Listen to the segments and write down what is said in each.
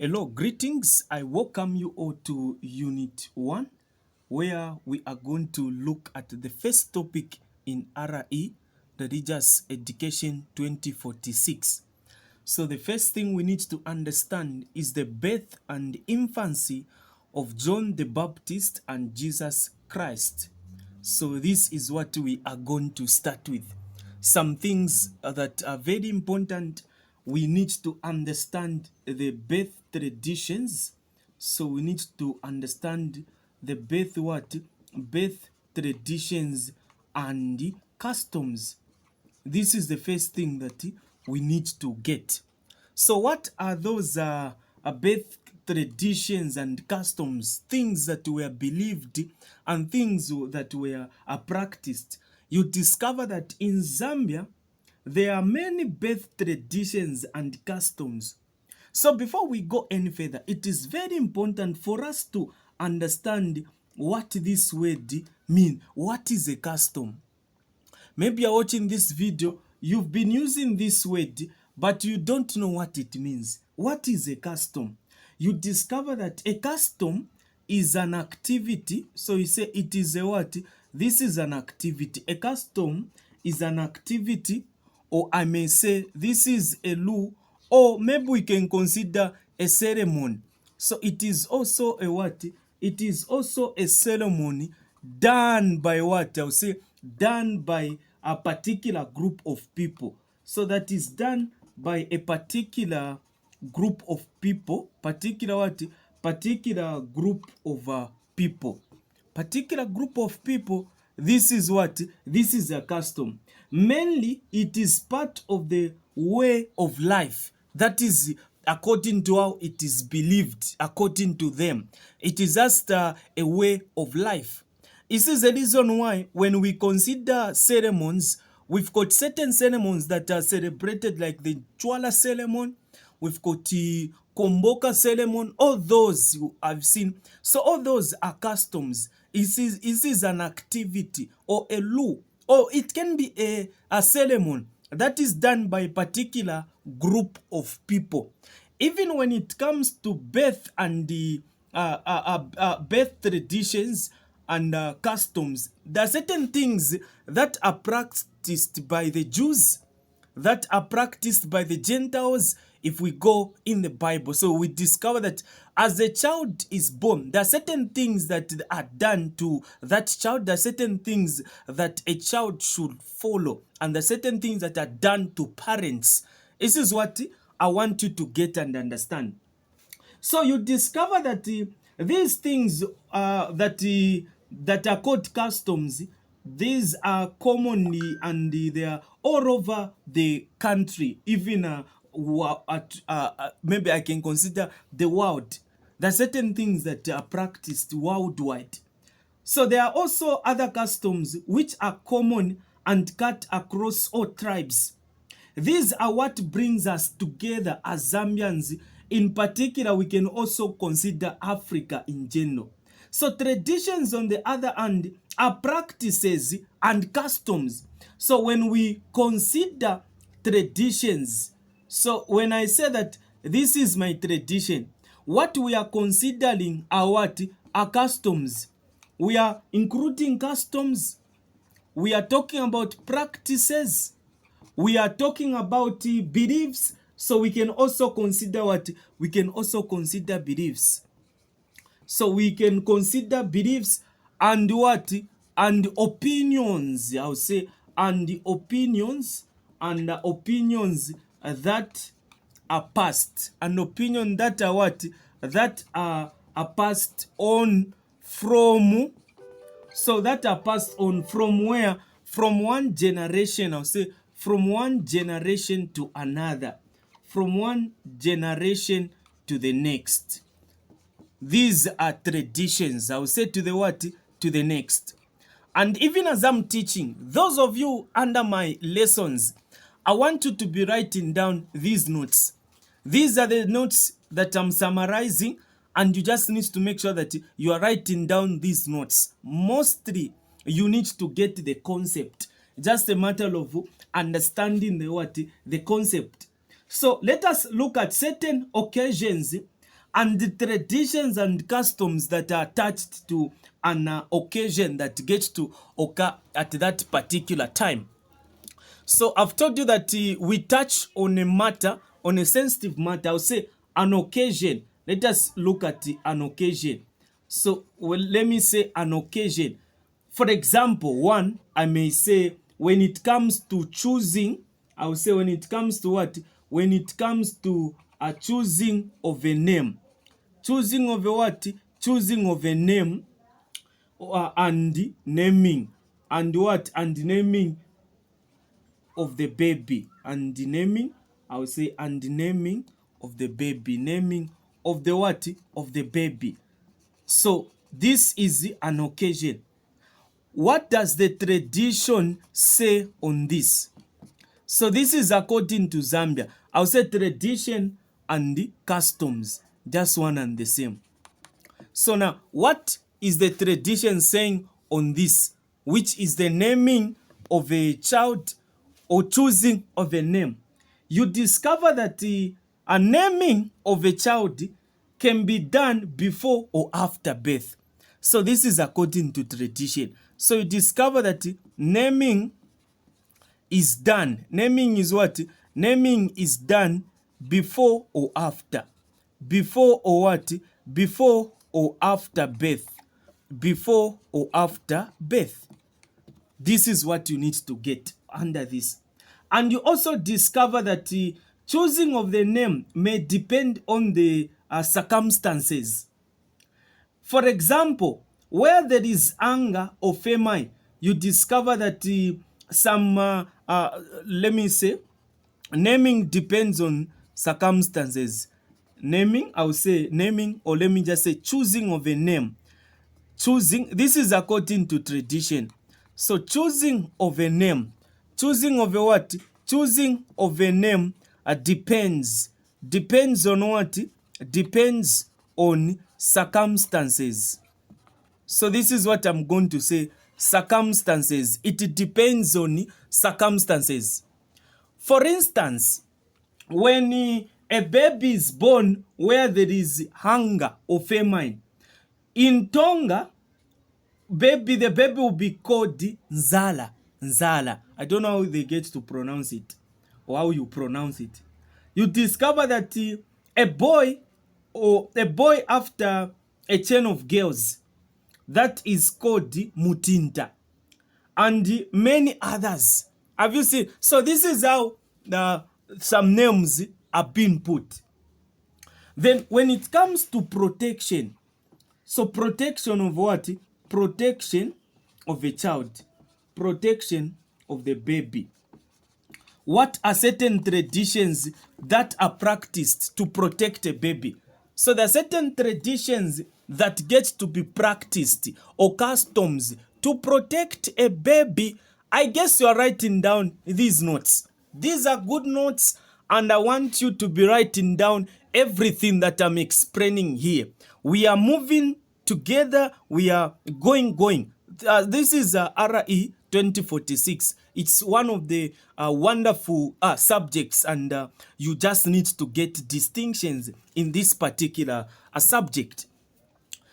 Hello, greetings. I welcome you all to Unit 1, where we are going to look at the first topic in RE, Religious Education 2046. So the first thing we need to understand is the birth and infancy of John the Baptist and Jesus Christ. So this is what we are going to start with. Some things that are very important. We need to understand the birth traditions. So we need to understand the birth traditions and customs. This is the first thing that we need to get. So what are those birth traditions and customs, things that were believed and things that were practiced? You discover that in Zambia, there are many birth traditions and customs. So before we go any further, it is very important for us to understand what this word means. What is a custom? Maybe you're watching this video, you've been using this word, but you don't know what it means. What is a custom? You discover that a custom is an activity. So you say it is a what? This is an activity. A custom is an activity, or I may say this is a law, or maybe we can consider a ceremony. So it is also a what? It is also a ceremony done by what? I'll say done by a particular group of people. So that is done by a particular group of people, particular what? Particular group of people. Particular group of people, this is what? This is a custom. Mainly, it is part of the way of life. That is according to how it is believed, according to them. It is just a way of life. This is the reason why when we consider ceremonies, we've got certain ceremonies that are celebrated like the Chwala ceremony, we've got the Komboka ceremony, all those you have seen. So all those are customs. This is an activity or a law, or it can be a ceremony that is done by a particular group of people. Even when it comes to birth and the birth traditions and customs, there are certain things that are practiced by the Jews, that are practiced by the Gentiles if we go in the Bible. So we discover that as a child is born, there are certain things that are done to that child. There are certain things that a child should follow, and there are certain things that are done to parents. This is what I want you to get and understand. So you discover that these things that are called customs, these are commonly and they are all over the country, even maybe I can consider the world. There are certain things that are practiced worldwide. So there are also other customs which are common and cut across all tribes. These are what brings us together as Zambians. In particular, we can also consider Africa in general. So traditions, on the other hand, are practices and customs. So when we consider traditions, so when I say that this is my tradition, what we are considering are what? Are customs. We are including customs. We are talking about practices. We are talking about beliefs. So we can also consider what? We can also consider beliefs. So we can consider beliefs and what? And opinions, I'll say, and opinions that are passed. An opinion that are what? That are passed on from, so that are passed on from where? From one generation, I'll say, from one generation to another. From one generation to the next. These are traditions. I will say to the what? To the next. And even as I'm teaching, those of you under my lessons, I want you to be writing down these notes. These are the notes that I'm summarizing, and you just need to make sure that you are writing down these notes. Mostly, you need to get the concept. Just a matter of understanding the what? The concept. So let us look at certain occasions and the traditions and customs that are attached to an occasion that gets to occur at that particular time. So I've told you that we touch on a matter, on a sensitive matter. I'll say an occasion. Let us look at an occasion. So let me say an occasion. For example, one, I may say when it comes to choosing, I will say when it comes to what? When it comes to a choosing of a name. Choosing of a what? Choosing of a name and naming. And what? And naming of the baby. And the naming, I will say, and the naming of the baby. Naming of the what? Of the baby. So this is an occasion. What does the tradition say on this? So this is according to Zambia. I'll say tradition and the customs, just one and the same. So now, what is the tradition saying on this, which is the naming of a child or choosing of a name? You discover that a naming of a child can be done before or after birth. So this is according to tradition. So you discover that naming is done. Naming is what? Naming is done before or after. Before or what? Before or after birth. Before or after birth. This is what you need to get under this. And you also discover that the choosing of the name may depend on the circumstances. For example, where there is anger or famine, you discover that let me say, naming depends on circumstances. Naming, I will say naming, or let me just say choosing of a name. Choosing, this is according to tradition. So choosing of a name, choosing of a what? Choosing of a name depends. Depends on what? Depends on circumstances. So this is what I'm going to say. Circumstances. It depends on circumstances. For instance, when a baby is born where there is hunger or famine, in Tonga, the baby will be called Nzala. Nzala. I don't know how they get to pronounce it or how you pronounce it. You discover that a boy after a chain of girls, that is called Mutinta, and many others. Have you seen? So this is how some names are being put. Then when it comes to protection, so protection of what? Protection of a child. Protection of the baby. What are certain traditions that are practiced to protect a baby? So there are certain traditions that get to be practiced or customs to protect a baby. I guess you are writing down these notes. These are good notes, and I want you to be writing down everything that I'm explaining here. We are moving together. We are going. This is RE 2046. It's one of the wonderful subjects, and you just need to get distinctions in this particular subject.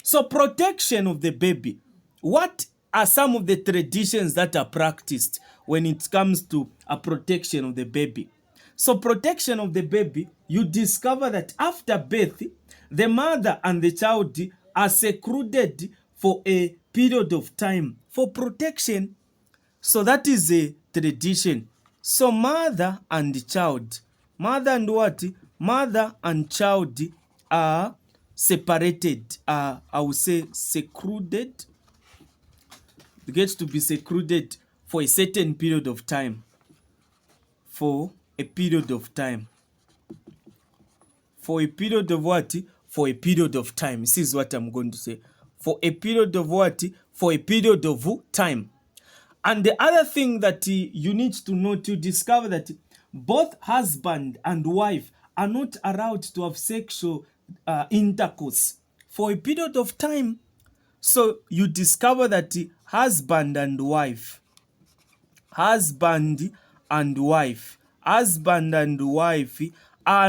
So protection of the baby. What are some of the traditions that are practiced when it comes to a protection of the baby? So protection of the baby, you discover that after birth, the mother and the child are secluded for a period of time for protection. So that is a tradition. So mother and child, mother and what? Mother and child are separated. I would say secluded. They get to be secluded for a certain period of time. For a period of time. For a period of what? For a period of time. This is what I'm going to say. For a period of what? For a period of time. And the other thing that you need to know, to discover that both husband and wife are not allowed to have sexual intercourse for a period of time. So you discover that husband and wife are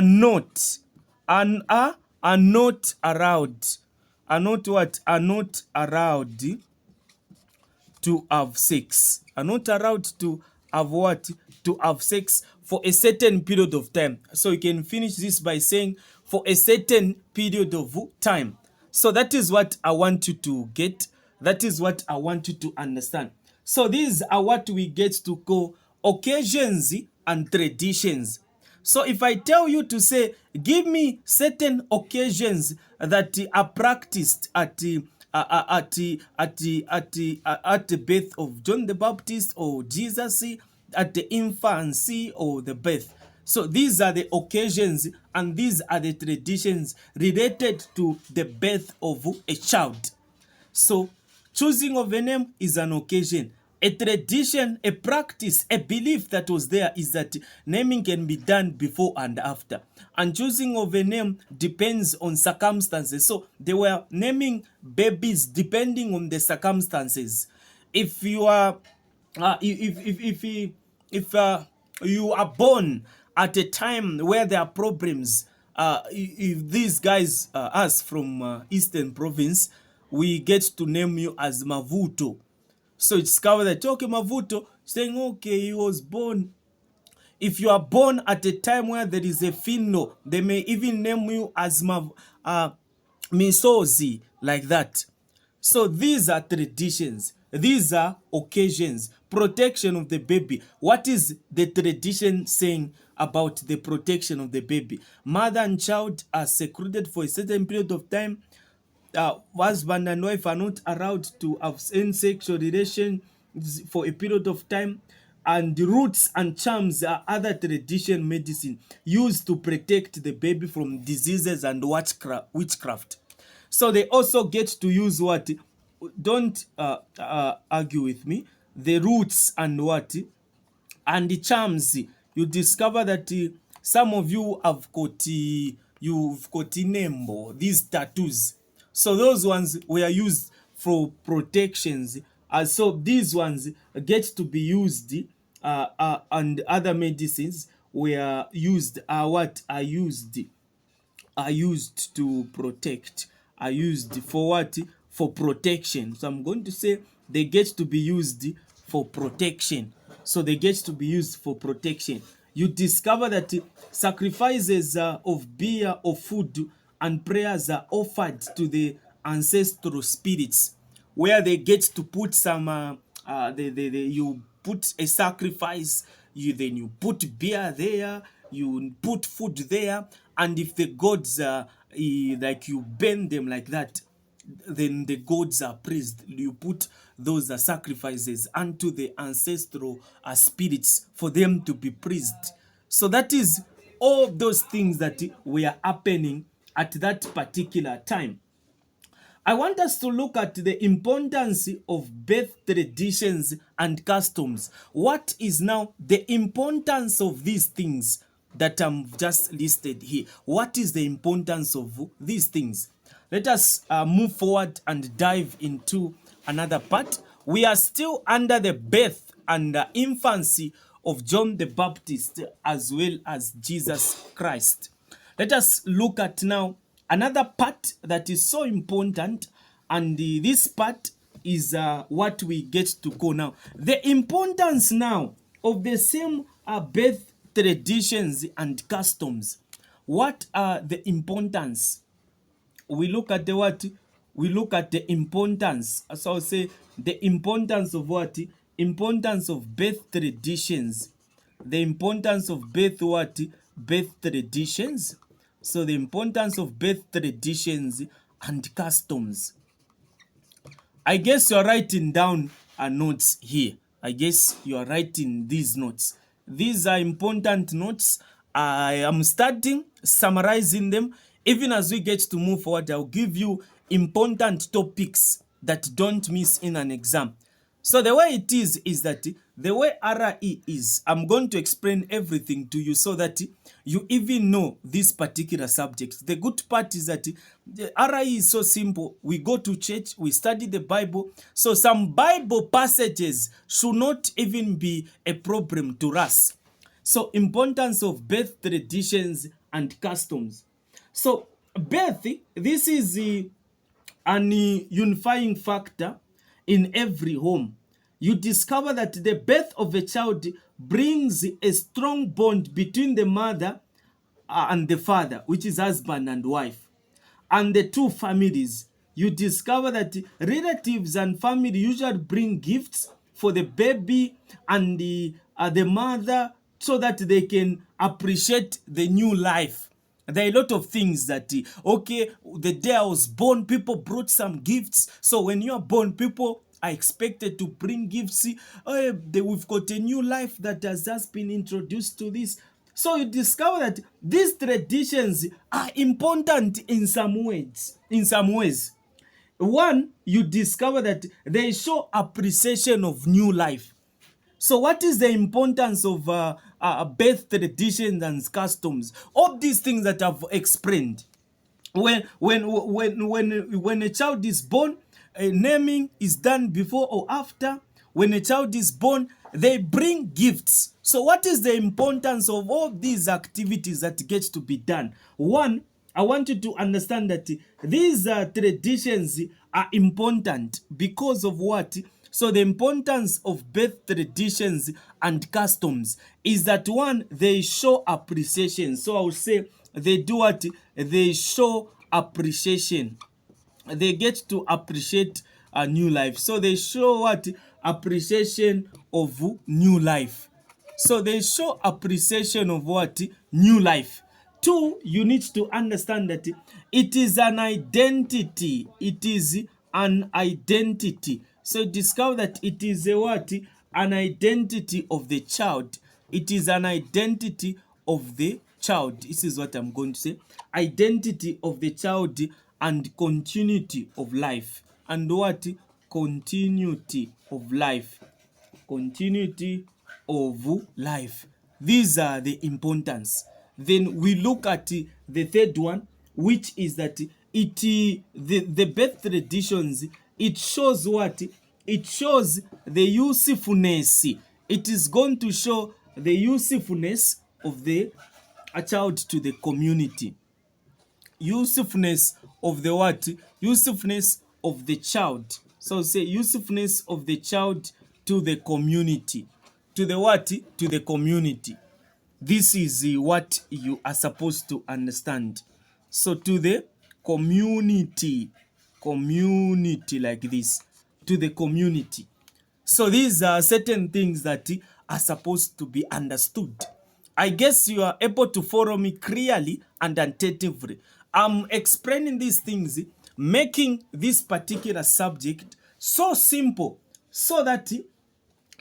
not are not allowed, are not what? Are not allowed to have sex, are not allowed to have what? To have sex for a certain period of time. So you can finish this by saying for a certain period of time. So that is what I want you to get. That is what I want you to understand. So these are what we get to call occasions and traditions. So if I tell you to say, give me certain occasions that are practiced at the birth of John the Baptist or Jesus, at the infancy or the birth. So these are the occasions and these are the traditions related to the birth of a child. So, choosing of a name is an occasion. A tradition, a practice, a belief that was there is that naming can be done before and after. And choosing of a name depends on circumstances. So, they were naming babies depending on the circumstances. If you are, if you are born at a time where there are problems, if these guys, us from Eastern Province, we get to name you as Mavuto. So it's covered that, okay, Mavuto, saying, okay, he was born. If you are born at a time where there is a Finno, they may even name you as Misozi, like that. So these are traditions. These are occasions. Protection of the baby. What is the tradition saying about the protection of the baby? Mother and child are secluded for a certain period of time. Husband and wife are not allowed to have sexual relations for a period of time. And the roots and charms are other tradition medicine used to protect the baby from diseases and witchcraft. So they also get to use what? Don't argue with me. The roots and what? And the charms. You discover that some of you have got you've got nembo, these tattoos. So those ones were used for protections. So these ones get to be used, and other medicines were used, what are used, are used to protect, are used for what? For protection. So I'm going to say they get to be used for protection. So they get to be used for protection. You discover that sacrifices of beer or food and prayers are offered to the ancestral spirits, where they get to put some you put a sacrifice, you then you put beer there, you put food there, and if the gods like you burn them like that, then the gods are praised. You put those sacrifices unto the ancestral spirits for them to be praised. So that is all those things that were happening at that particular time. I want us to look at the importance of birth traditions and customs. What is now the importance of these things that I'm just listed here? What is the importance of these things? Let us move forward and dive into another part. We are still under the birth and infancy of John the Baptist as well as Jesus Christ. Let us look at now another part that is so important, and this part is what we get to go now. The importance now of the same birth traditions and customs. What are the importance? We look at the what? We look at the importance. So I'll say the importance of what? Importance of birth traditions. The importance of birth what? Birth traditions. So the importance of birth traditions and customs. I guess you're writing down notes here. I guess you're writing these notes. These are important notes. I am starting summarizing them. Even as we get to move forward, I'll give you important topics that don't miss in an exam. So the way it is that the way RE is, I'm going to explain everything to you so that you even know this particular subject. The good part is that the RE is so simple. We go to church, we study the Bible. So some Bible passages should not even be a problem to us. So importance of birth traditions and customs. So Birth, this is an unifying factor in every home. You discover that the birth of a child brings a strong bond between the mother and the father, which is husband and wife, and the two families. You discover that relatives and family usually bring gifts for the baby and the mother so that they can appreciate the new life. There are a lot of things that, okay, the day I was born, people brought some gifts. So when you are born, people are expected to bring gifts. We've got a new life that has just been introduced to this. So you discover that these traditions are important in some ways. One, you discover that they show appreciation of new life. So what is the importance of birth traditions and customs? All these things that I've explained. When a child is born, naming is done before or after. When a child is born, they bring gifts. So what is the importance of all these activities that gets to be done? One, I want you to understand that these traditions are important because of what? So the importance of birth traditions and customs is that, one, they show appreciation. So I would say they do what? They show appreciation. They get to appreciate a new life. So they show what? Appreciation of new life. So they show appreciation of what? New life. Two, you need to understand that it is an identity. It is an identity. So discover that it is a what? An identity of the child. It is an identity of the child. This is what I'm going to say. Identity of the child and continuity of life. And what? Continuity of life. Continuity of life. These are the importance. Then we look at the third one, which is that the birth traditions, it shows what? It shows the usefulness. It is going to show the usefulness of the a child to the community. Usefulness of the what? Usefulness of the child. So say usefulness of the child to the community. To the what? To the community. This is what you are supposed to understand. So to the community. Community, like this. To the community. So these are certain things that are supposed to be understood. I guess you are able to follow me clearly and attentively. I'm explaining these things, making this particular subject so simple so that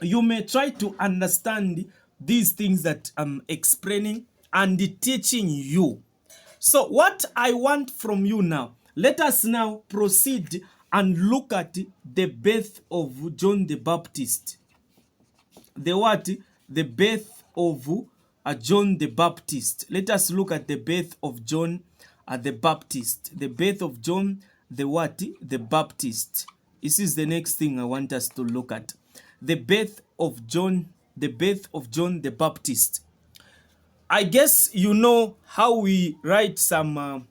you may try to understand these things that I'm explaining and teaching you. So what I want from you now, let us now proceed and look at the birth of John the Baptist. The what? The birth of John the Baptist. Let us look at the birth of John the Baptist. The birth of John the what? The Baptist. This is the next thing I want us to look at. The birth of John, the birth of John the Baptist. I guess you know how we write some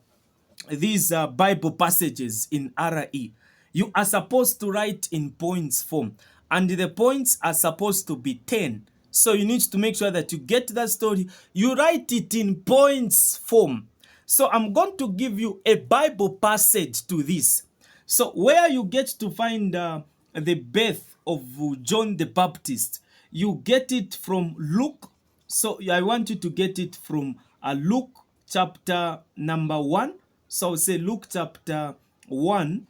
these Bible passages in RE. You are supposed to write in points form, and the points are supposed to be 10. So you need to make sure that you get that story, you write it in points form. So I'm going to give you a Bible passage to this. So where you get to find the birth of John the Baptist, you get it from Luke. So I want you to get it from Luke chapter number 1. So say Luke chapter 1,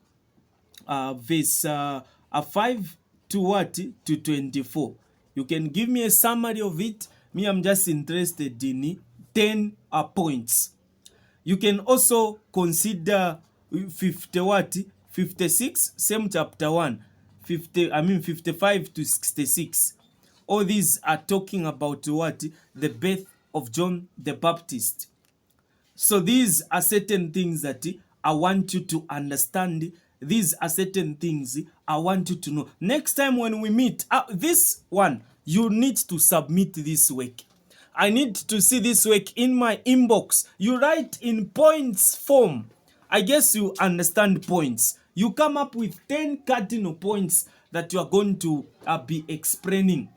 verse 5 to what? To 24. You can give me a summary of it. Me, I'm just interested in 10 points. You can also consider 50 what? 56, same chapter 1. 55 to 66. All these are talking about what? The birth of John the Baptist. So these are certain things that I want you to understand. These are certain things I want you to know. Next time when we meet, this one, you need to submit this work. I need to see this work in my inbox. You write in points form. I guess you understand points. You come up with 10 cardinal points that you are going to be explaining.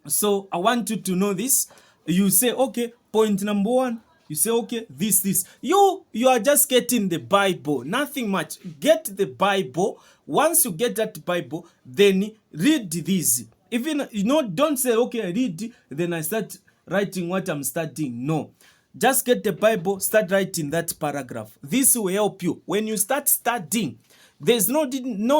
So I want you to know this. You say, okay, point number one. You say, okay, this. You are just getting the Bible, nothing much. Get the Bible. Once you get that Bible, then read this. Even, don't say, okay, I read, then I start writing what I'm studying. No. Just get the Bible, start writing that paragraph. This will help you. When you start studying, there's no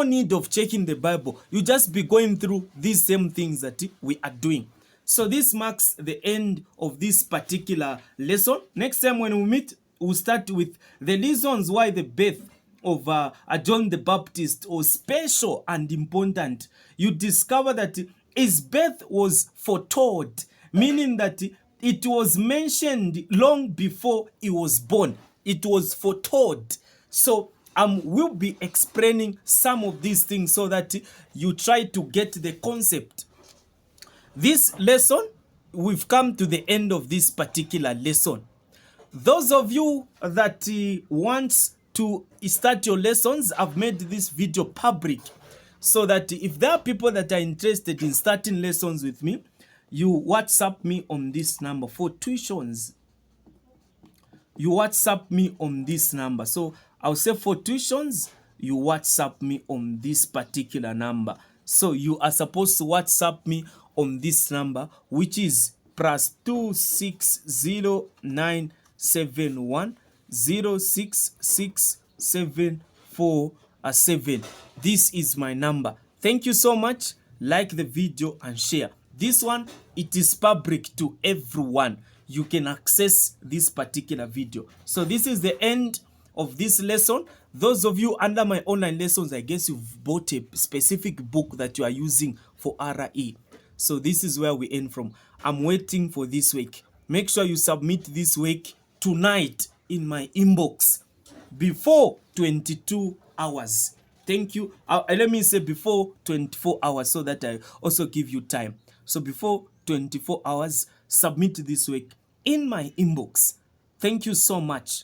need of checking the Bible. You just be going through these same things that we are doing. So this marks the end of this particular lesson. Next time when we meet, we'll start with the reasons why the birth of John the Baptist was special and important. You discover that his birth was foretold, meaning that it was mentioned long before he was born. It was foretold. So we'll be explaining some of these things so that you try to get the concept. This lesson, we've come to the end of this particular lesson. Those of you that want to start your lessons, I've made this video public so that if there are people that are interested in starting lessons with me, you WhatsApp me on this number for tuitions. You WhatsApp me on this number. So I'll say for tuitions, you WhatsApp me on this particular number. So you are supposed to WhatsApp me on this number, which is +2609710667447. This is my number. Thank you so much. Like the video and share. This one, it is public to everyone. You can access this particular video. So this is the end of this lesson. Those of you under my online lessons, I guess you've bought a specific book that you are using for RE. So this is where we end from. I'm waiting for this week. Make sure you submit this week tonight in my inbox before 22 hours. Thank you. Let me say before 24 hours so that I also give you time. So before 24 hours, submit this week in my inbox. Thank you so much.